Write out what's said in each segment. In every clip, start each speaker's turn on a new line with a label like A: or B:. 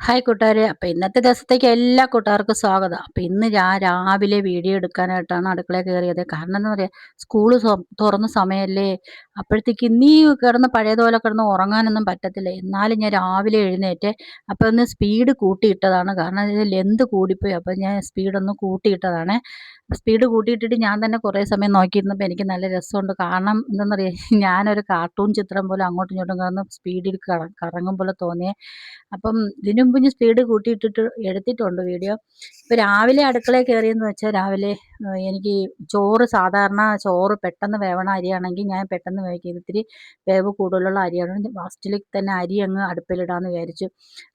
A: Hi കൂട്ടുകാരെ. അപ്പോൾ ഇന്നത്തെ ദിവസത്തേക്ക് എല്ലാ കൂട്ടുകാർക്കും സ്വാഗതം. അപ്പോൾ ഇന്ന് ഞാൻ രാവിലെ വീഡിയോ എടുക്കാനായിട്ടാണ് അടുക്കളയിൽ കയറിയത്. കാരണം എന്താ പറയുക, സ്കൂള് തുറന്ന സമയമല്ലേ. അപ്പോഴത്തേക്ക് ഇന്നീ കിടന്ന് പഴയതുപോലെ കിടന്ന് ഉറങ്ങാനൊന്നും പറ്റത്തില്ല. എന്നാലും ഞാൻ രാവിലെ എഴുന്നേറ്റ് അപ്പോൾ ഒന്ന് സ്പീഡ് കൂട്ടിയിട്ടതാണ്. കാരണം ഇത് ലെന്ത് കൂടിപ്പോയി. അപ്പോൾ ഞാൻ സ്പീഡൊന്ന് കൂട്ടിയിട്ടതാണ്. സ്പീഡ് കൂട്ടിയിട്ടിട്ട് ഞാൻ തന്നെ കുറേ സമയം നോക്കിയിരുന്നപ്പോൾ എനിക്ക് നല്ല രസമുണ്ട്. കാരണം എന്താണെന്നറിയാം, ഞാനൊരു കാർട്ടൂൺ ചിത്രം പോലെ അങ്ങോട്ടും ഇങ്ങോട്ടും കിടന്ന് സ്പീഡിൽ കറങ്ങും പോലെ തോന്നിയേ. അപ്പം ഇതിനു മുമ്പ് ഞാൻ സ്പീഡ് കൂട്ടിയിട്ടിട്ട് എടുത്തിട്ടുണ്ട് വീഡിയോ. ഇപ്പോൾ രാവിലെ അടുക്കളയിൽ കയറിയെന്ന് വെച്ചാൽ രാവിലെ എനിക്ക് സാധാരണ ചോറ് പെട്ടെന്ന് വേവണ അരിയാണെങ്കിൽ ഞാൻ പെട്ടെന്ന് വേവിക്കും. ഇത്തിരി വേവ് കൂടുതലുള്ള അരിയാണ്. ഫസ്റ്റിൽ തന്നെ അരി അങ്ങ് അടുപ്പിലിടാമെന്ന് വിചാരിച്ചു.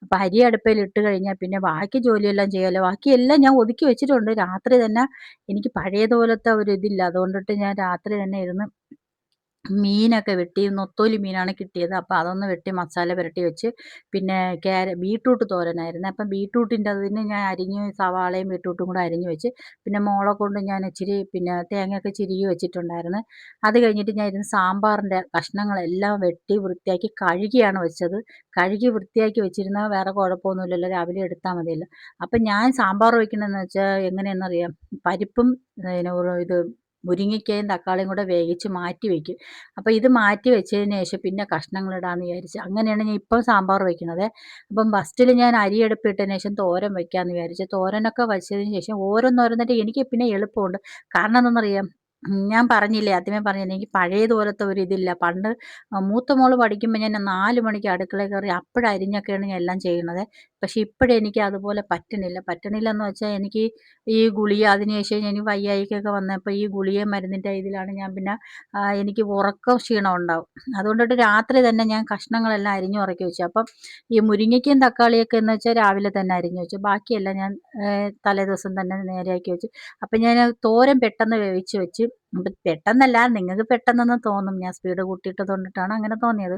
A: അപ്പോൾ അരി അടുപ്പിലിട്ട് കഴിഞ്ഞാൽ പിന്നെ ബാക്കി ജോലിയെല്ലാം ചെയ്യാമല്ലോ. ബാക്കിയെല്ലാം ഞാൻ ഒതുക്കി വെച്ചിട്ടുണ്ട്. രാത്രി തന്നെ എനിക്ക് പഴയതുപോലത്തെ ഒരു ഇതില്ല. അതുകൊണ്ടിട്ട് ഞാൻ രാത്രി തന്നെ ഇരുന്ന് മീനൊക്കെ വെട്ടി, നൊത്തോലി മീനാണ് കിട്ടിയത്. അപ്പോൾ അതൊന്ന് വെട്ടി മസാല പുരട്ടി വെച്ച്. പിന്നെ ബീട്രൂട്ട് തോരനായിരുന്നു. അപ്പം ബീട്രൂട്ടിൻ്റെ അതിന് ഞാൻ സവാളയും ബീട്രൂട്ടും കൂടെ അരിഞ്ഞ് വെച്ച്. പിന്നെ മോളെ കൊണ്ട് ഞാൻ ഇച്ചിരി തേങ്ങയൊക്കെ ചിരുകി വെച്ചിട്ടുണ്ടായിരുന്നു. അത് കഴിഞ്ഞിട്ട് ഞാൻ ഇരുന്ന് സാമ്പാറിൻ്റെ കഷ്ണങ്ങളെല്ലാം വെട്ടി വൃത്തിയാക്കി കഴുകിയാണ് വെച്ചത്. കഴുകി വൃത്തിയാക്കി വെച്ചിരുന്നാൽ വേറെ കുഴപ്പമൊന്നുമില്ലല്ലോ, രാവിലെ എടുത്താൽ മതിയല്ലോ. അപ്പം ഞാൻ സാമ്പാർ വയ്ക്കണമെന്ന് വെച്ചാൽ എങ്ങനെയെന്നറിയാം, പരിപ്പും ഇത് മുരിങ്ങയ്ക്കയും തക്കാളിയും കൂടെ വേവിച്ച് മാറ്റി വയ്ക്കും. അപ്പോൾ ഇത് മാറ്റി വെച്ചതിന് ശേഷം പിന്നെ കഷ്ണങ്ങളിടാമെന്ന് വിചാരിച്ച്. അങ്ങനെയാണ് ഞാൻ ഇപ്പം സാമ്പാർ വയ്ക്കുന്നത്. അപ്പം ഫസ്റ്റിൽ ഞാൻ അരി അടുപ്പിട്ടതിന് ശേഷം തോരൻ വയ്ക്കാമെന്ന് വിചാരിച്ചു. തോരനൊക്കെ വച്ചതിന് ശേഷം ഓരോന്നോരോന്നിട്ട് എനിക്ക് പിന്നെ എളുപ്പമുണ്ട്. കാരണം എന്താണെന്നറിയാം, ഞാൻ പറഞ്ഞില്ലേ, ആദ്യമേ പറഞ്ഞില്ലേ, എനിക്ക് പഴയതുപോലത്തെ ഒരു ഇതില്ല. പണ്ട് മൂത്ത മോള് പഠിക്കുമ്പോൾ ഞാൻ 4 മണിക്ക് അടുക്കളയിൽ കയറി അപ്പോഴരിഞ്ഞൊക്കെയാണ് ഞാൻ എല്ലാം ചെയ്യുന്നത്. പക്ഷേ ഇപ്പോഴെനിക്ക് അതുപോലെ പറ്റണില്ല എന്ന് വെച്ചാൽ എനിക്ക് ഈ ഗുളിക അതിനുശേഷം എനിക്ക് വയ്യായ്കയൊക്കെ വന്നപ്പോൾ ഈ ഗുളികയും മരുന്നിൻ്റെ ഇതിലാണ് ഞാൻ പിന്നെ എനിക്ക് ഉറക്കം ക്ഷീണം ഉണ്ടാവും. അതുകൊണ്ടിട്ട് രാത്രി തന്നെ ഞാൻ കഷ്ണങ്ങളെല്ലാം അരിഞ്ഞു ഉറക്കി വെച്ചു. അപ്പം ഈ മുരിങ്ങയ്ക്കയും തക്കാളിയൊക്കെ എന്ന് വെച്ചാൽ രാവിലെ തന്നെ അരിഞ്ഞു വെച്ചു. ബാക്കിയെല്ലാം ഞാൻ തലേദിവസം തന്നെ നേരെയാക്കി വെച്ചു. അപ്പം ഞാൻ തോരൻ പെട്ടെന്ന് വേവിച്ച് വെച്ച്. പെട്ടെന്നല്ല, നിങ്ങൾക്ക് പെട്ടെന്നൊന്ന് തോന്നും, ഞാൻ സ്പീഡ് കൂട്ടിയിട്ടത് കൊണ്ടിട്ടാണ് അങ്ങനെ തോന്നിയത്.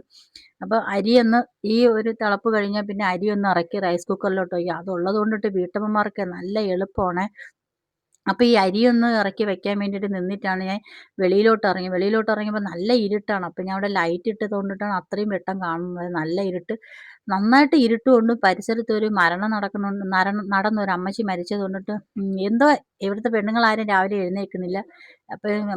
A: അപ്പോൾ അരിയൊന്ന് ഈ ഒരു തിളപ്പ് കഴിഞ്ഞാൽ പിന്നെ അരി ഒന്ന് ഇറക്കി റൈസ് കുക്കറിലോട്ട് വയ്ക്കുക. അതുള്ളത് കൊണ്ടിട്ട് വീട്ടമ്മമാർക്ക് നല്ല എളുപ്പമാണ്. അപ്പോൾ ഈ അരിയൊന്ന് ഇറക്കി വെക്കാൻ വേണ്ടിയിട്ട് നിന്നിട്ടാണ് ഞാൻ വെളിയിലോട്ട് ഇറങ്ങിയപ്പോൾ നല്ല ഇരുട്ടാണ്. അപ്പോൾ ഞാൻ അവിടെ ലൈറ്റ് ഇട്ടത് കൊണ്ടിട്ടാണ് അത്രയും വെട്ടം കാണുന്നത്. നല്ല ഇരുട്ട്, നന്നായിട്ട് ഇരുട്ടുകൊണ്ട് പരിസരത്ത് ഒരു മരണം നടന്ന ഒരു അമ്മച്ചി മരിച്ചത് കൊണ്ടിട്ട് എന്തോ ഇവിടുത്തെ പെണ്ണുങ്ങളാരും രാവിലെ എഴുന്നേൽക്കുന്നില്ല. അപ്പം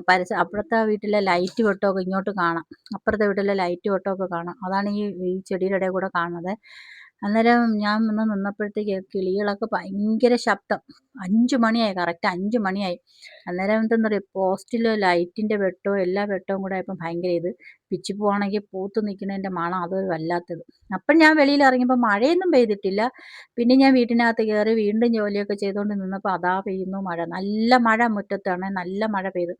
A: അപ്പുറത്തെ വീട്ടിലെ ലൈറ്റ് വെട്ടമൊക്കെ ഇങ്ങോട്ട് കാണാം. അപ്പുറത്തെ വീട്ടിലെ ലൈറ്റ് വെട്ടമൊക്കെ കാണാം. അതാണ് ഈ ചെടിയുടെ ഇടയിൽ കൂടെ കാണുന്നത്. അന്നേരം ഞാൻ വന്ന് നിന്നപ്പോഴത്തേക്ക് കിളികളൊക്കെ ഭയങ്കര ശബ്ദം. 5 മണിയായി, കറക്റ്റ് 5 മണിയായി. അന്നേരം എന്തെന്നറിയോ, പോസ്റ്റിൽ ലൈറ്റിൻ്റെ വെട്ടവും എല്ലാ വെട്ടവും കൂടെ ആയപ്പോൾ ഭയങ്കര ഇത്. പിച്ചിപ്പൂവാണെങ്കിൽ പൂത്ത് നിൽക്കുന്നതിൻ്റെ മണം അതൊരു വല്ലാത്തത്. അപ്പം ഞാൻ വെളിയിൽ ഇറങ്ങിയപ്പോൾ മഴയൊന്നും പെയ്തിട്ടില്ല. പിന്നെ ഞാൻ വീട്ടിനകത്ത് കയറി വീണ്ടും ജോലിയൊക്കെ ചെയ്തുകൊണ്ട് നിന്നപ്പോൾ അതാ പെയ്യുന്നു മഴ. നല്ല മഴ മുറ്റത്താണ്, നല്ല മഴ പെയ്തു.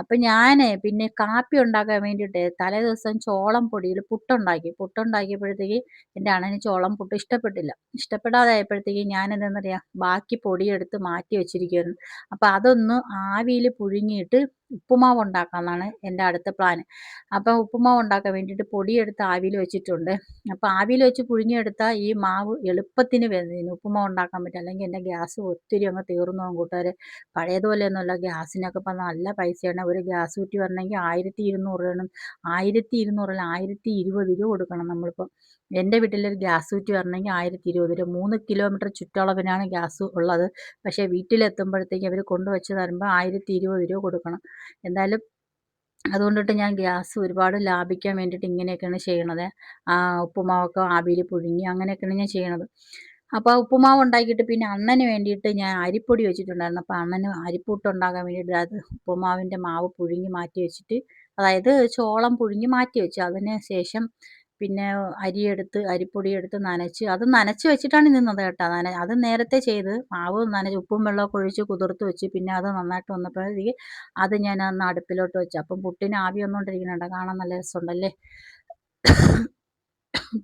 A: അപ്പം ഞാൻ പിന്നെ കാപ്പി ഉണ്ടാക്കാൻ വേണ്ടിയിട്ട് തലേ ദിവസം ചോളം പൊടിയിൽ പുട്ടുണ്ടാക്കിയപ്പോഴത്തേക്ക് എൻ്റെ അണ്ണന് ചോളം പുട്ട് ഇഷ്ടപ്പെട്ടില്ല. ഇഷ്ടപ്പെടാതായപ്പോഴത്തേക്ക് ഞാൻ എന്താണെന്നറിയാം, ബാക്കി പൊടിയെടുത്ത് മാറ്റി വെച്ചിരിക്കുകയായിരുന്നു. അപ്പോൾ അതൊന്ന് ആവിയിൽ പുഴുങ്ങിയിട്ട് ഉപ്പുമാവ് ഉണ്ടാക്കാമെന്നാണ് എൻ്റെ അടുത്ത പ്ലാൻ. അപ്പോൾ ഉപ്പുമാവ് ഉണ്ടാക്കാൻ വേണ്ടിയിട്ട് പൊടിയെടുത്ത് ആവിയിൽ വെച്ചിട്ടുണ്ട്. അപ്പോൾ ആവിയിൽ വെച്ച് പുഴുങ്ങിയെടുത്താൽ ഈ മാവ് എളുപ്പത്തിന് ഉപ്പുമാവ് ഉണ്ടാക്കാൻ പറ്റും. അല്ലെങ്കിൽ എൻ്റെ ഗ്യാസ് ഒത്തിരി അങ്ങ് തീർന്നു പോകും കൂട്ടുകാർ. പഴയതുപോലെയൊന്നുമല്ല, ഗ്യാസിനൊക്കെ ഇപ്പം നല്ല പൈസയാണ്. ഒരു ഗ്യാസ് കുറ്റി വരണമെങ്കിൽ 1200 വേണം. 1200 അല്ല, 1020 രൂപ കൊടുക്കണം നമ്മളിപ്പോൾ. എൻ്റെ വീട്ടിലൊരു ഗ്യാസ് കുറ്റി വരണമെങ്കിൽ 1020 രൂപ. 3 കിലോമീറ്റർ ചുറ്റളവിനാണ് ഗ്യാസ് ഉള്ളത്. പക്ഷേ വീട്ടിലെത്തുമ്പോഴത്തേക്ക് അവർ കൊണ്ടുവച്ച് തരുമ്പോൾ 1020 രൂപ കൊടുക്കണം. എന്തായാലും അതുകൊണ്ടിട്ട് ഞാൻ ഗ്യാസ് ഒരുപാട് ലാഭിക്കാൻ വേണ്ടിയിട്ട് ഇങ്ങനെയൊക്കെയാണ് ചെയ്യണത്. ഉപ്പുമാവൊക്കെ ആവിയിൽ പുഴുങ്ങി അങ്ങനെയൊക്കെയാണ് ഞാൻ ചെയ്യണത്. അപ്പോൾ ആ ഉപ്പുമാവ് ഉണ്ടാക്കിയിട്ട് പിന്നെ അണ്ണന് വേണ്ടിയിട്ട് ഞാൻ അരിപ്പൊടി വെച്ചിട്ടുണ്ടായിരുന്നു. അപ്പോൾ അണ്ണന് അരിപ്പുട്ട് ഉണ്ടാക്കാൻ വേണ്ടിയിട്ട് അത് ഉപ്പുമാവിൻ്റെ മാവ് പുഴുങ്ങി മാറ്റി വെച്ചിട്ട്, അതായത് ചോളം പുഴുങ്ങി മാറ്റി വെച്ചു. അതിന് ശേഷം പിന്നെ അരിപ്പൊടി എടുത്ത് നനച്ച്, അത് നനച്ച് വെച്ചിട്ടാണ് നിന്നത് കേട്ടോ. അത് നേരത്തെ ചെയ്ത് മാവ് ഉപ്പും വെള്ളമൊക്കെ ഒഴിച്ച് കുതിർത്ത് വെച്ച്. പിന്നെ അത് നന്നായിട്ട് വന്നപ്പോഴത്തേക്ക് അത് ഞാൻ അന്ന് അടുപ്പിലോട്ട് വെച്ചു. അപ്പം പുട്ടിന് ആവി വന്നുകൊണ്ടിരിക്കുന്നുണ്ട്, കാണാൻ നല്ല രസമുണ്ടല്ലേ.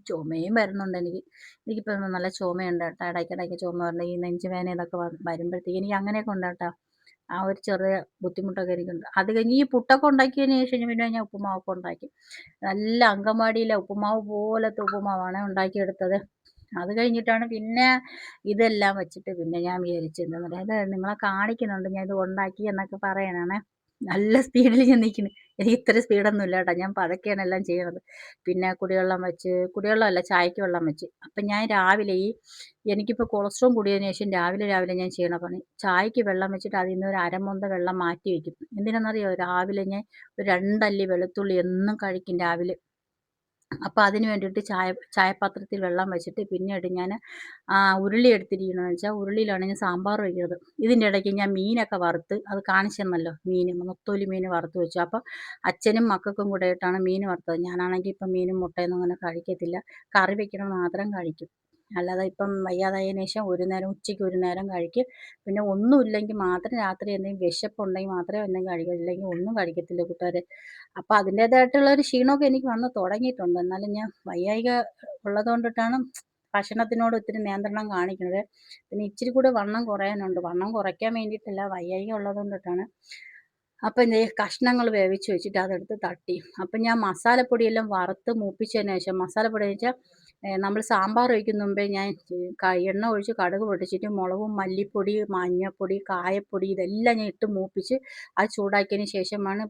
A: ചുമയും വരുന്നുണ്ട് എനിക്കിപ്പോൾ നല്ല ചുമയുണ്ട് കേട്ടോ. ഇടയ്ക്കിടയ്ക്ക് ചുമ വരുന്നുണ്ട്. ഈ നെഞ്ചുവേദന ഇതൊക്കെ വരുമ്പോഴത്തേക്ക് എനിക്ക് അങ്ങനെയൊക്കെ ഉണ്ട് കേട്ടോ. ആ ഒരു ചെറിയ ബുദ്ധിമുട്ടൊക്കെ എനിക്കുണ്ട്. അത് കഴിഞ്ഞ് ഈ പുട്ടൊക്കെ ഉണ്ടാക്കിയതിന് ശേഷം പിന്നെ ഞാൻ ഉപ്പുമാവൊക്കെ ഉണ്ടാക്കി. നല്ല അങ്കമാടിയിലെ ഉപ്പുമാവ് പോലത്തെ ഉപ്പുമാവാണ് ഉണ്ടാക്കിയെടുത്തത്. അത് കഴിഞ്ഞിട്ടാണ് പിന്നെ ഇതെല്ലാം വെച്ചിട്ട് പിന്നെ ഞാൻ വിചാരിച്ചത് എന്താണെന്ന് പറയാം, ഇത് നിങ്ങളെ കാണിക്കുന്നുണ്ട് ഞാൻ ഇത് ഉണ്ടാക്കി എന്നൊക്കെ പറയണേ. നല്ല സ്പീഡിൽ ഞാൻ നിൽക്കുന്നു. എനിക്ക് ഇത്ര സ്പീഡൊന്നും ഇല്ല കേട്ടോ. ഞാൻ പതുക്കെയാണ് എല്ലാം ചെയ്യണത്. പിന്നെ കുടിവെള്ളമല്ല, ചായക്ക് വെള്ളം വെച്ച്. അപ്പം ഞാൻ രാവിലെ എനിക്കിപ്പോൾ കൊളസ്ട്രോൾ കൂടിയതിന് ശേഷം രാവിലെ രാവിലെ ഞാൻ ചെയ്യണ പണി, ചായക്ക് വെള്ളം വെച്ചിട്ട് അതിൽ നിന്ന് ഒരു അരമൊന്ത വെള്ളം മാറ്റി വയ്ക്കും. എന്തിനാണെന്നറിയോ? രാവിലെ ഞാൻ ഒരു 2 അല്ലി വെളുത്തുള്ളി എന്നും കഴിക്കും രാവിലെ. അപ്പോൾ അതിന് വേണ്ടിയിട്ട് ചായപാത്രത്തിൽ വെള്ളം വെച്ചിട്ട് പിന്നീട് ഞാൻ ഉരുളി എടുത്തിരിക്കണമെന്ന് വെച്ചാൽ ഉരുളിയിലാണ് ഞാൻ സാമ്പാർ വയ്ക്കുന്നത്. ഇതിൻ്റെ ഇടയ്ക്ക് ഞാൻ മീനൊക്കെ വറുത്ത് അത് കാണിച്ചു തന്നല്ലോ, നെത്തോലി മീൻ വറുത്ത് വെച്ചു. അപ്പോൾ അച്ഛനും മക്കൾക്കും കൂടെ ആയിട്ടാണ് മീൻ വറുത്തത്. ഞാനാണെങ്കിൽ ഇപ്പം മീനും മുട്ടയൊന്നും അങ്ങനെ കഴിക്കത്തില്ല, കറി വെക്കണത് മാത്രം കഴിക്കും. അല്ലാതെ ഇപ്പം വയ്യാതായതിനു ശേഷം ഒരു നേരം, ഉച്ചയ്ക്ക് ഒരു നേരം കഴിക്കും. പിന്നെ ഒന്നുമില്ലെങ്കിൽ മാത്രം രാത്രി എന്തെങ്കിലും വിശപ്പുണ്ടെങ്കിൽ മാത്രമേ എന്തെങ്കിലും കഴിക്കൂ, ഇല്ലെങ്കിൽ ഒന്നും കഴിക്കത്തില്ല കൂട്ടുകാരെ. അപ്പോൾ അതിൻ്റേതായിട്ടുള്ള ഒരു ക്ഷീണമൊക്കെ എനിക്ക് വന്ന് തുടങ്ങിയിട്ടുണ്ട്. എന്നാലും ഞാൻ വയ്യായ്ക ഉള്ളത് കൊണ്ടിട്ടാണ് ഭക്ഷണത്തിനോട് ഒത്തിരി നിയന്ത്രണം കാണിക്കുന്നത്. പിന്നെ ഇച്ചിരി കൂടെ വണ്ണം കുറയാനുണ്ട്. വണ്ണം കുറയ്ക്കാൻ വേണ്ടിയിട്ടല്ല, വയ്യായ്ക ഉള്ളത് കൊണ്ടിട്ടാണ്. അപ്പം എന്തേ, കഷ്ണങ്ങൾ വേവിച്ച് വെച്ചിട്ട് അതെടുത്ത് തട്ടി. അപ്പം ഞാൻ മസാലപ്പൊടിയെല്ലാം വറുത്ത് മൂപ്പിച്ചതിന് ശേഷം, മസാലപ്പൊടി എന്ന് വെച്ചാൽ നമ്മൾ സാമ്പാർ വയ്ക്കുന്ന മുമ്പേ ഞാൻ എണ്ണ ഒഴിച്ച് കടുക് പൊട്ടിച്ചിട്ട് മുളകും, മല്ലിപ്പൊടി, മഞ്ഞൾപ്പൊടി, കായപ്പൊടി ഇതെല്ലാം ഞാൻ ഇട്ട് മൂപ്പിച്ച് അത് ചൂടാക്കിയതിന് ശേഷമാണ്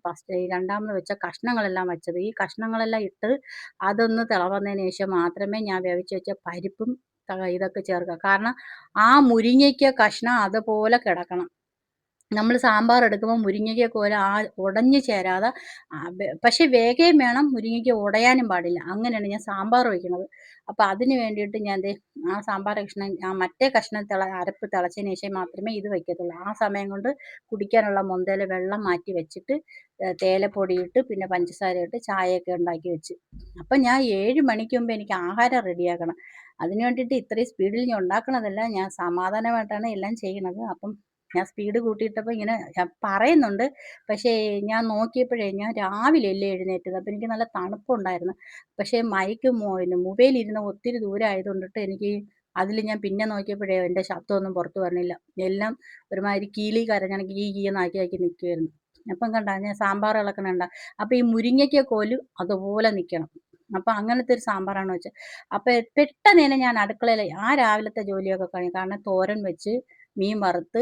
A: രണ്ടാമത് വെച്ച കഷ്ണങ്ങളെല്ലാം വെച്ചത്. ഈ കഷ്ണങ്ങളെല്ലാം ഇട്ട് അതൊന്ന് തിളവന്നതിന് ശേഷം മാത്രമേ ഞാൻ വേവിച്ച് വെച്ച പരിപ്പും ഇതൊക്കെ ചേർക്കുക. കാരണം ആ മുരിങ്ങയ്ക്ക കഷ്ണം അതുപോലെ കിടക്കണം. നമ്മൾ സാമ്പാർ എടുക്കുമ്പോൾ മുരിങ്ങയ്ക്ക പോലെ ഉടഞ്ഞു ചേരാതെ, പക്ഷെ വേഗം വേണം, മുരിങ്ങയ്ക്ക ഉടയാനും പാടില്ല. അങ്ങനെയാണ് ഞാൻ സാമ്പാർ വയ്ക്കുന്നത്. അപ്പോൾ അതിന് വേണ്ടിയിട്ട് ഞാൻ ആ സാമ്പാർ കഷ്ണം, മറ്റേ കഷ്ണം അരപ്പ് തിളച്ചതിന് ശേഷം മാത്രമേ ഇത് വയ്ക്കത്തുള്ളൂ. ആ സമയം കൊണ്ട് കുടിക്കാനുള്ള മൊന്തയിൽ വെള്ളം മാറ്റി വെച്ചിട്ട് തേയിലപ്പൊടി ഇട്ട് പിന്നെ പഞ്ചസാര ഇട്ട് ചായയൊക്കെ ഉണ്ടാക്കി വെച്ച്. അപ്പം ഞാൻ 7 മണിക്ക് മുമ്പ് എനിക്ക് ആഹാരം റെഡിയാക്കണം. അതിന് വേണ്ടിയിട്ട് ഇത്രയും സ്പീഡിൽ ഞാൻ ഉണ്ടാക്കണതല്ല, ഞാൻ സമാധാനമായിട്ടാണ് എല്ലാം ചെയ്യണത്. അപ്പം ഞാൻ സ്പീഡ് കൂട്ടിയിട്ടപ്പോൾ ഇങ്ങനെ ഞാൻ പറയുന്നുണ്ട്. പക്ഷേ ഞാൻ നോക്കിയപ്പോഴേ ഞാൻ രാവിലെയല്ലേ എഴുന്നേറ്റത്. അപ്പോൾ എനിക്ക് നല്ല തണുപ്പുണ്ടായിരുന്നു. പക്ഷേ മൊബൈലിരുന്ന് ഒത്തിരി ദൂരം ആയതുകൊണ്ടിട്ട് എനിക്ക് അതിൽ ഞാൻ പിന്നെ നോക്കിയപ്പോഴേ എൻ്റെ ശബ്ദമൊന്നും പുറത്ത് വരണില്ല. എല്ലാം ഒരുമാതിരി കീളി കരഞ്ഞാണ് കീ കീന്നാക്കി ആക്കി നിൽക്കുമായിരുന്നു. അപ്പം കണ്ട ഞാൻ സാമ്പാർ ഇളക്കണണ്ട. അപ്പോൾ ഈ മുരിങ്ങയ്ക്ക കോല് അതുപോലെ നിൽക്കണം. അപ്പം അങ്ങനത്തെ ഒരു സാമ്പാറാണ് വെച്ചത്. അപ്പോൾ പെട്ടെന്ന് തന്നെ ഞാൻ അടുക്കളയിൽ രാവിലത്തെ ജോലിയൊക്കെ കഴിഞ്ഞു. കാരണം തോരൻ വെച്ച്, മീൻ വറുത്ത്,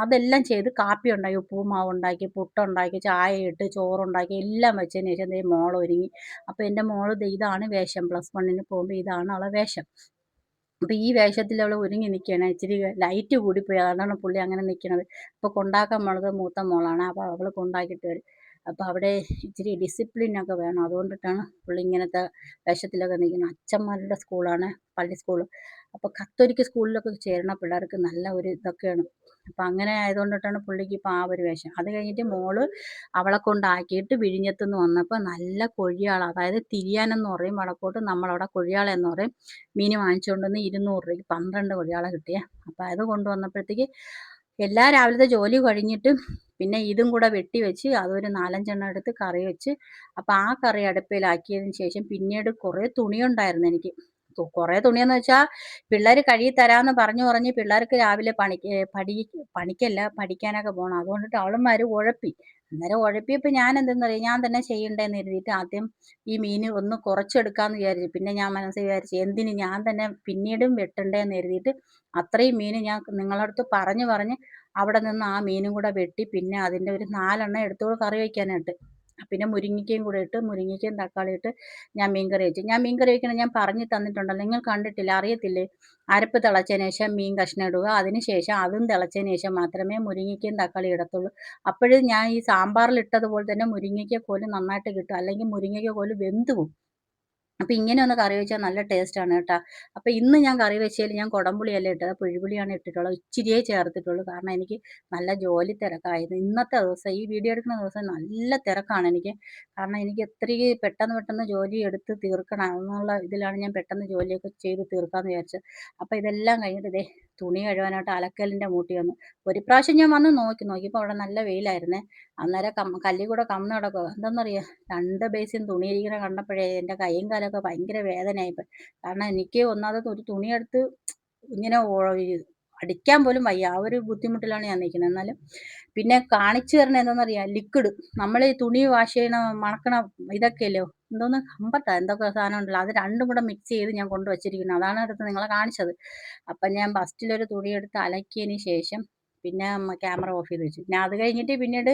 A: അതെല്ലാം ചെയ്ത്, കാപ്പി ഉണ്ടാക്കി, ഉപ്പുമാവ് ഉണ്ടാക്കി, പുട്ടുണ്ടാക്കി, ചായ ഇട്ട്, ചോറുണ്ടാക്കി എല്ലാം വെച്ചതിന് ശേഷം ദേ മോൾ ഒരുങ്ങി. അപ്പോൾ എൻ്റെ മോള് ഇതാണ് വേഷം, +1 പോകുമ്പോൾ ഇതാണ് അവളെ വേഷം. അപ്പോൾ ഈ വേഷത്തിൽ അവൾ ഒരുങ്ങി നിൽക്കുകയാണ്. ഇച്ചിരി ലൈറ്റ് കൂടിപ്പോയി, അതാണ് പുള്ളി അങ്ങനെ നിൽക്കുന്നത്. അപ്പോൾ കൊണ്ടാക്കാൻ പോണത് മൂത്ത മോളാണ്. അപ്പോൾ അവൾ കൊണ്ടാക്കിയിട്ട് വരും. അപ്പോൾ അവിടെ ഇച്ചിരി ഡിസിപ്ലിനൊക്കെ വേണം. അതുകൊണ്ടിട്ടാണ് പുള്ളി ഇങ്ങനത്തെ വേഷത്തിലൊക്കെ നിൽക്കുന്നത്. അച്ഛന്മാരുടെ സ്കൂളാണ്, പള്ളി സ്കൂൾ. അപ്പോൾ കത്തോലിക്ക സ്കൂളിലൊക്കെ ചേരുന്ന പിള്ളേർക്ക് നല്ല ഒരു ഇതൊക്കെയാണ്. അപ്പോൾ അങ്ങനെ ആയതുകൊണ്ടിട്ടാണ് പുള്ളിക്ക് ഇപ്പോൾ ആ ഒരു വേഷം. അത് കഴിഞ്ഞിട്ട് മോള് അവളെ കൊണ്ടാക്കിയിട്ട് വിഴിഞ്ഞത്തുനിന്ന് വന്നപ്പോൾ നല്ല കൊഴിയാള, അതായത് തിരിയാനെന്ന് പറയും വടക്കോട്ട്, നമ്മളവിടെ കൊഴിയാളെന്ന് പറയും. മീൻ വാങ്ങിച്ചുകൊണ്ട് വന്ന് 200 രൂപയ്ക്ക് 12 കൊഴിയാള കിട്ടിയേ. അപ്പോൾ അത് കൊണ്ടുവന്നപ്പോഴത്തേക്ക് രാവിലത്തെ ജോലി കഴിഞ്ഞിട്ട് പിന്നെ ഇതും കൂടെ വെട്ടി വെച്ച് അതൊരു 4-5 എണ്ണം എടുത്ത് കറി വെച്ച്. അപ്പോൾ ആ കറി അടുപ്പിലാക്കിയതിന് ശേഷം പിന്നീട് കുറേ തുണിയുണ്ടായിരുന്നു എനിക്ക്. കുറേ തുണിയെന്ന് വെച്ചാൽ പിള്ളേർ കഴുകി തരാമെന്ന് പറഞ്ഞ് പിള്ളേർക്ക് രാവിലെ പണിക്കല്ല, പഠിക്കാനൊക്കെ പോകണം. അതുകൊണ്ടിട്ട് അവളുമാർ ഉഴപ്പി. അന്നേരം ഉഴപ്പിയപ്പോൾ ഞാൻ എന്തെന്നറിയാം, ഞാൻ തന്നെ ചെയ്യണ്ടേന്ന് കരുതിയിട്ട് ആദ്യം ഈ മീൻ ഒന്ന് കുറച്ചെടുക്കാമെന്ന് വിചാരിച്ചു. പിന്നെ ഞാൻ മനസ്സിൽ വിചാരിച്ചു എന്തിന് ഞാൻ തന്നെ പിന്നീടും വെട്ടണ്ടേന്ന് കരുതിയിട്ട് അത്രയും മീൻ ഞാൻ നിങ്ങളുടെ അടുത്ത് പറഞ്ഞ് അവിടെ നിന്ന് ആ മീനും കൂടെ വെട്ടി പിന്നെ അതിൻ്റെ ഒരു 4 എണ്ണം എടുത്തോളൂ കറി വയ്ക്കാനായിട്ട്. പിന്നെ മുരിങ്ങയ്ക്കയും കൂടെ ഇട്ട്, മുരിങ്ങയ്ക്കയും തക്കാളി ഇട്ട് ഞാൻ മീൻകറി വെച്ചു. ഞാൻ മീൻകറി വെക്കണത് ഞാൻ പറഞ്ഞു തന്നിട്ടുണ്ടല്ലോ, നിങ്ങൾ കണ്ടിട്ടില്ല, അറിയത്തില്ലേ? അരപ്പ് തിളച്ചതിന് ശേഷം മീൻ കഷ്ണം ഇടുക, അതിന് ശേഷം അതും തിളച്ചതിന് ശേഷം മാത്രമേ മുരിങ്ങയ്ക്കയും തക്കാളി ഇടത്തുള്ളൂ. അപ്പോഴും ഞാൻ ഈ സാമ്പാറിൽ ഇട്ടതുപോലെ തന്നെ മുരിങ്ങയ്ക്ക കോല് നന്നായിട്ട് കിട്ടും, അല്ലെങ്കിൽ മുരിങ്ങയ്ക്ക കോല് വെന്ത് പോകും. അപ്പോൾ ഇങ്ങനെ ഒന്ന് കറി വെച്ചാൽ നല്ല ടേസ്റ്റാണ് കേട്ടോ. അപ്പോൾ ഇന്ന് ഞാൻ കറി വെച്ചതിൽ ഞാൻ കുടംപുളിയല്ല ഇട്ടത്, പുളിയാണ് ഇട്ടിട്ടുള്ളത്. ഇച്ചിരിയേ ചേർത്തിട്ടുള്ളൂ. കാരണം എനിക്ക് നല്ല ജോലി തിരക്കായിരുന്നു ഇന്നത്തെ ദിവസം. ഈ വീഡിയോ എടുക്കുന്ന ദിവസം നല്ല തിരക്കാണ് എനിക്ക്. കാരണം എനിക്ക് എത്രയും പെട്ടെന്ന് ജോലി എടുത്ത് തീർക്കണം എന്നുള്ള ഇതിലാണ് ഞാൻ പെട്ടെന്ന് ജോലിയൊക്കെ ചെയ്ത് തീർക്കാമെന്ന് വിചാരിച്ചത്. അപ്പോൾ ഇതെല്ലാം കഴിഞ്ഞിട്ട് തുണി കഴുകാനായിട്ട് അലക്കലിൻ്റെ മൂട്ടി വന്നു. ഒരു പ്രാവശ്യം ഞാൻ വന്ന് നോക്കിയപ്പോൾ അവിടെ നല്ല വെയിലായിരുന്നേ. അന്നേരം കല്ലിൽ കൂടെ കമന്ന് കിടക്കുക. എന്താണെന്നറിയാം, 2 ബേസിൻ തുണി ഇരിക്കണ കണ്ടപ്പോഴേ എൻ്റെ കൈയും കാലൊക്കെ ഭയങ്കര വേദനയായിപ്പോയി. കാരണം എനിക്ക് ഒന്നാമത് ഒരു തുണിയെടുത്ത് ഇങ്ങനെ അടിക്കാൻ പോലും വയ്യ. ആ ഒരു ബുദ്ധിമുട്ടിലാണ് ഞാൻ നിൽക്കുന്നത്. എന്നാലും പിന്നെ കാണിച്ചു തരണത് എന്താണെന്നറിയാം, ലിക്വിഡ്. നമ്മൾ ഈ തുണി വാഷ് ചെയ്യണ മണക്കണ ഇതൊക്കെയല്ലോ, എന്തോന്ന് കമ്പട്ടാ എന്തൊക്കെ സാധനം ഉണ്ടല്ലോ, അത് രണ്ടും കൂടെ മിക്സ് ചെയ്ത് ഞാൻ കൊണ്ടുവച്ചിരിക്കുന്നത്. അതാണ് എടുത്ത് നിങ്ങളെ കാണിച്ചത്. അപ്പം ഞാൻ ഫസ്റ്റിലൊരു തുണിയെടുത്ത് അലക്കിയതിന് ശേഷം പിന്നെ ക്യാമറ ഓഫ് ചെയ്ത് വെച്ചു. പിന്നെ അത് കഴിഞ്ഞിട്ട് പിന്നീട്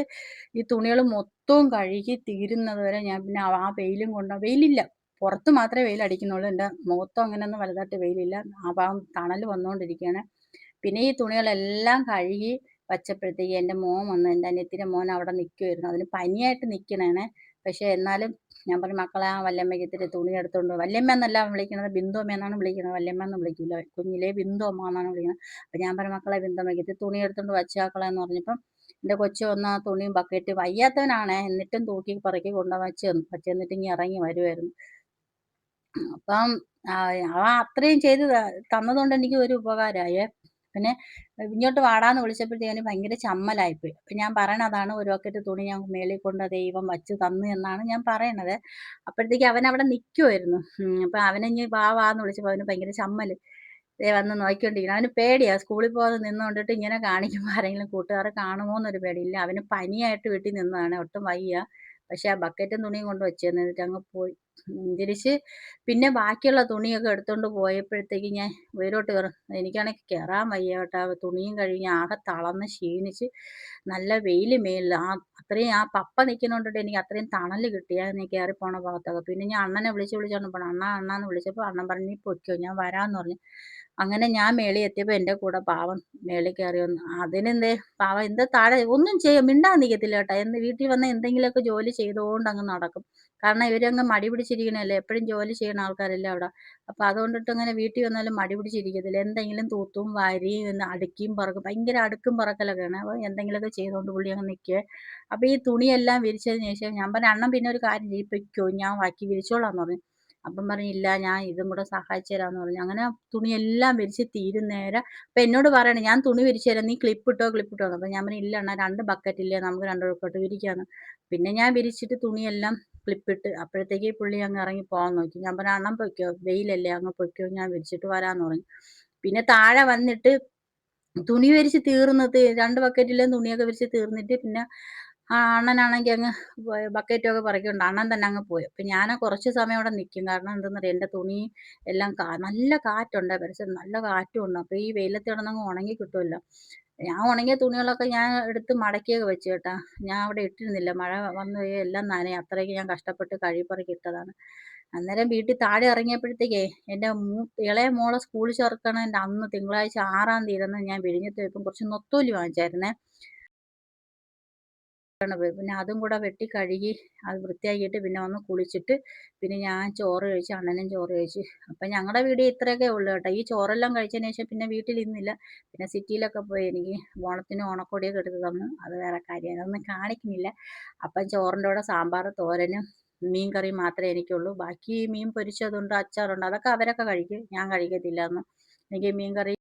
A: ഈ തുണികൾ മൊത്തവും കഴുകി തീരുന്നത് വരെ ഞാൻ പിന്നെ ആ വെയിലും കൊണ്ട് വെയിലില്ല, പുറത്ത് മാത്രമേ വെയിലടിക്കുന്നുള്ളൂ. എൻ്റെ മുഖത്തോ അങ്ങനെയൊന്നും വലുതായിട്ട് വെയിലില്ല. ആ ഭാഗം തണൽ വന്നുകൊണ്ടിരിക്കുകയാണ്. പിന്നെ ഈ തുണികളെല്ലാം കഴുകി വച്ചപ്പോഴത്തേക്ക് എൻ്റെ മോൻ വന്ന്, എൻ്റെ അനിയത്തിൻ്റെ മോൻ അവിടെ നിൽക്കുമായിരുന്നു. അതിന് പനിയായിട്ട് നിൽക്കണേണ്. പക്ഷേ എന്നാലും ഞാൻ പറഞ്ഞു, മക്കളെ ആ വല്യമ്മയ്ക്ക് ഇത്തിരി തുണി എടുത്തുകൊണ്ട്, വല്യമ്മ എന്നല്ല വിളിക്കുന്നത്, ബിന്ദു അമ്മ എന്നാണ് വിളിക്കുന്നത്, വല്യമ്മ എന്ന് വിളിക്കില്ല. കുഞ്ഞിലേ ബിന്ദു അമ്മ എന്നാണ് വിളിക്കുന്നത്. അപ്പം ഞാൻ പറഞ്ഞു, മക്കളെ ബിന്ദു അമ്മയ്ക്ക് ഇത്തിരി തുണി എടുത്തുകൊണ്ട് വച്ചേക്കളെന്ന് പറഞ്ഞപ്പം എൻ്റെ കൊച്ചു വന്ന് ആ തുണിയും ബക്കറ്റ്, വയ്യാത്തവനാണേ, എന്നിട്ടും തൂക്കി പറക്കി കൊണ്ടുവച്ച് തന്നു. വച്ചെന്നിട്ട് ഇങ്ങനെ ഇറങ്ങി വരുമായിരുന്നു. അപ്പം അവൻ അത്രയും ചെയ്ത് തന്നതുകൊണ്ട് എനിക്ക് ഒരു ഉപകാരമായേ. പിന്നെ ഇങ്ങോട്ട് വാടാന്ന് വിളിച്ചപ്പോഴത്തേന് ഭയങ്കര ചമ്മലായിപ്പോയി. അപ്പം ഞാൻ പറയണതാണ്, ഒരു ബക്കറ്റ് തുണി ഞാൻ മേളിൽ കൊണ്ട് ദൈവം വച്ച് തന്നു എന്നാണ് ഞാൻ പറയണത്. അപ്പോഴത്തേക്ക് അവൻ അവിടെ നിൽക്കുമായിരുന്നു. അപ്പം അവനിഞ്ഞ് വാ വാന്ന് വിളിച്ചപ്പോൾ അവന് ഭയങ്കര ചമ്മൽ. ദേ വന്ന് നോക്കിക്കൊണ്ടിരിക്കണം. അവന് പേടിയാ, സ്കൂളിൽ പോകാതെ നിന്നുകൊണ്ടിട്ട് ഇങ്ങനെ കാണിക്കുമ്പോൾ ആരെങ്കിലും കൂട്ടുകാർ കാണുമോ എന്നൊരു പേടിയില്ല. അവന് പനിയായിട്ട് വീട്ടിൽ നിന്നതാണ്, ഒട്ടും വയ്യ. പക്ഷെ ആ ബക്കറ്റും തുണിയും കൊണ്ട് വെച്ചേന്ന്, എന്നിട്ട് അങ്ങ് പോയി. തിരിച്ച് പിന്നെ ബാക്കിയുള്ള തുണിയൊക്കെ എടുത്തുകൊണ്ട് പോയപ്പോഴത്തേക്ക് ഞാൻ ഉയരോട്ട് കയറും. എനിക്കാണെങ്കിൽ കയറാൻ വയ്യ കേട്ടോ. തുണിയും കഴുകി ആകെ തളർന്ന് ക്ഷീണിച്ച്, നല്ല വെയിൽ മേലിൽ അത്രയും ആ പപ്പ നിൽക്കുന്നതുകൊണ്ടിട്ട് എനിക്ക് അത്രയും തണൽ കിട്ടിയാൽ കയറി പോണ ഭാഗത്തൊക്കെ. പിന്നെ ഞാൻ അണ്ണനെ വിളിച്ചുകൊണ്ട് പോകണം. അണ്ണാന്ന് വിളിച്ചപ്പോൾ അണ്ണൻ പറഞ്ഞു, നീ പൊയ്ക്കോ, ഞാൻ വരാമെന്ന് പറഞ്ഞു. അങ്ങനെ ഞാൻ മേളിൽ എത്തിയപ്പോൾ എൻ്റെ കൂടെ പാവം മേളിൽ കയറി വന്നു. അതിനെന്തേ പാവം എന്താ താഴെ ഒന്നും മിണ്ടാൻ നിൽക്കത്തില്ല കേട്ടോ. വീട്ടിൽ വന്ന് എന്തെങ്കിലുമൊക്കെ ജോലി ചെയ്തുകൊണ്ട് അങ്ങ് നടക്കും. കാരണം ഇവരങ്ങ് മടി പിടിച്ചിരിക്കണല്ലേ, എപ്പോഴും ജോലി ചെയ്യുന്ന ആൾക്കാരല്ലേ അവിടെ. അപ്പം അതുകൊണ്ടിട്ട് അങ്ങനെ വീട്ടിൽ വന്നാലും മടി പിടിച്ചിരിക്കത്തില്ല. എന്തെങ്കിലും തൂത്തും വാരിയും അടുക്കിയും പറക്കും, ഭയങ്കര അടുക്കും പറക്കലൊക്കെയാണ്. അപ്പോൾ എന്തെങ്കിലുമൊക്കെ ചെയ്തുകൊണ്ട് പുള്ളി അങ്ങ് നിൽക്കുക. അപ്പോൾ ഈ തുണിയെല്ലാം വിരിച്ചതിന് ശേഷം ഞാൻ പറഞ്ഞു, അണ്ണൻ പിന്നെ ഒരു കാര്യം ചെയ്യും, പൊയ്ക്കോ, ഞാൻ ബാക്കി വിരിച്ചോളാന്ന് പറഞ്ഞു. അപ്പം പറഞ്ഞു, ഇല്ല ഞാൻ ഇതും കൂടെ സഹായിച്ചു തരാമെന്ന് പറഞ്ഞു. അങ്ങനെ തുണിയെല്ലാം വിരിച്ച് തീരുന്നേരം അപ്പം എന്നോട് പറയണേ, ഞാൻ തുണി വിരിച്ചു തരാം, നീ ക്ലിപ്പിട്ടോ എന്ന്. അപ്പം ഞാൻ പറഞ്ഞു, ഇല്ല അണ്ണാ, 2 ബക്കറ്റില്ലേ, നമുക്ക് 2 ബക്കറ്റ് വിരിക്കാമെന്ന്. പിന്നെ ഞാൻ വിരിച്ചിട്ട് തുണിയെല്ലാം ക്ലിപ്പിട്ട് അപ്പോഴത്തേക്ക് പുള്ളി അങ്ങ് ഇറങ്ങി പോകാൻ നോക്കി. ഞാൻ പറഞ്ഞു, അണ്ണൻ പൊയ്ക്കോ, വെയിലല്ലേ, അങ്ങ് പൊയ്ക്കോ, ഞാൻ വിരിച്ചിട്ട് വരാമെന്ന് പറഞ്ഞു. പിന്നെ താഴെ വന്നിട്ട് തുണി വിരിച്ച് തീർന്നത്, 2 ബക്കറ്റിലെ തുണിയൊക്കെ വിരിച്ച് തീർന്നിട്ട് പിന്നെ അണ്ണനാണെങ്കിൽ അങ്ങ് ബക്കറ്റൊക്കെ പറക്കിക്കൊണ്ട് അണ്ണൻ തന്നെ അങ്ങ് പോയി. അപ്പം ഞാൻ കുറച്ച് സമയം അവിടെ നിൽക്കും. കാരണം എന്തെന്നറിയാം, എൻ്റെ തുണി എല്ലാം നല്ല കാറ്റുണ്ട് പരിസരം, നല്ല കാറ്റും ഉണ്ട്. അപ്പോൾ ഈ വെയിലത്ത് കിടന്നങ്ങ് ഉണങ്ങി കിട്ടുമല്ലോ. ഞാൻ ഉണങ്ങിയ തുണികളൊക്കെ ഞാൻ എടുത്ത് മടക്കിയൊക്കെ വെച്ചു കേട്ടാ. ഞാൻ അവിടെ ഇട്ടിരുന്നില്ല, മഴ വന്നു പോയി എല്ലാം നനയും. അത്രയ്ക്ക് ഞാൻ കഷ്ടപ്പെട്ട് കഴുകിപ്പറക്കി ഇട്ടതാണ്. അന്നേരം വീട്ടിൽ താഴെ ഇറങ്ങിയപ്പോഴത്തേക്കേ എൻ്റെ ഇളയ മോളെ സ്കൂളിൽ ചേർക്കണതിൻ്റെ അന്ന് തിങ്കളാഴ്ച 6-ാം തീയതി ഞാൻ വിഴിഞ്ഞത്ത് പോയപ്പം കുറച്ച് നൊത്തോലി വാങ്ങിച്ചായിരുന്നേ. പിന്നെ അതും കൂടെ വെട്ടി കഴുകി അത് വൃത്തിയാക്കിയിട്ട് പിന്നെ വന്ന് കുളിച്ചിട്ട് പിന്നെ ഞാൻ ചോറ് കഴിച്ച്, അണ്ണനും ചോറ് കഴിച്ച്. അപ്പം ഞങ്ങളുടെ വീട് ഇത്രയൊക്കെ ഉള്ളൂ കേട്ടോ. ഈ ചോറെല്ലാം കഴിച്ചതിന് ശേഷം പിന്നെ വീട്ടിൽ ഇരുന്നില്ല. പിന്നെ സിറ്റിയിലൊക്കെ പോയി എനിക്ക് ഓണത്തിന് ഓണക്കോടിയൊക്കെ എടുത്ത് തന്നു. അത് വേറെ കാര്യം, അതൊന്നും കാണിക്കുന്നില്ല. അപ്പം ചോറിൻ്റെ കൂടെ സാമ്പാർ, തോരനും മീൻ കറിയും മാത്രമേ എനിക്കുള്ളൂ. ബാക്കി മീൻ പൊരിച്ചതുണ്ട്, അച്ചാറുണ്ട്, അതൊക്കെ അവരൊക്കെ കഴിക്കും, ഞാൻ കഴിക്കത്തില്ല. എനിക്ക് മീൻ കറി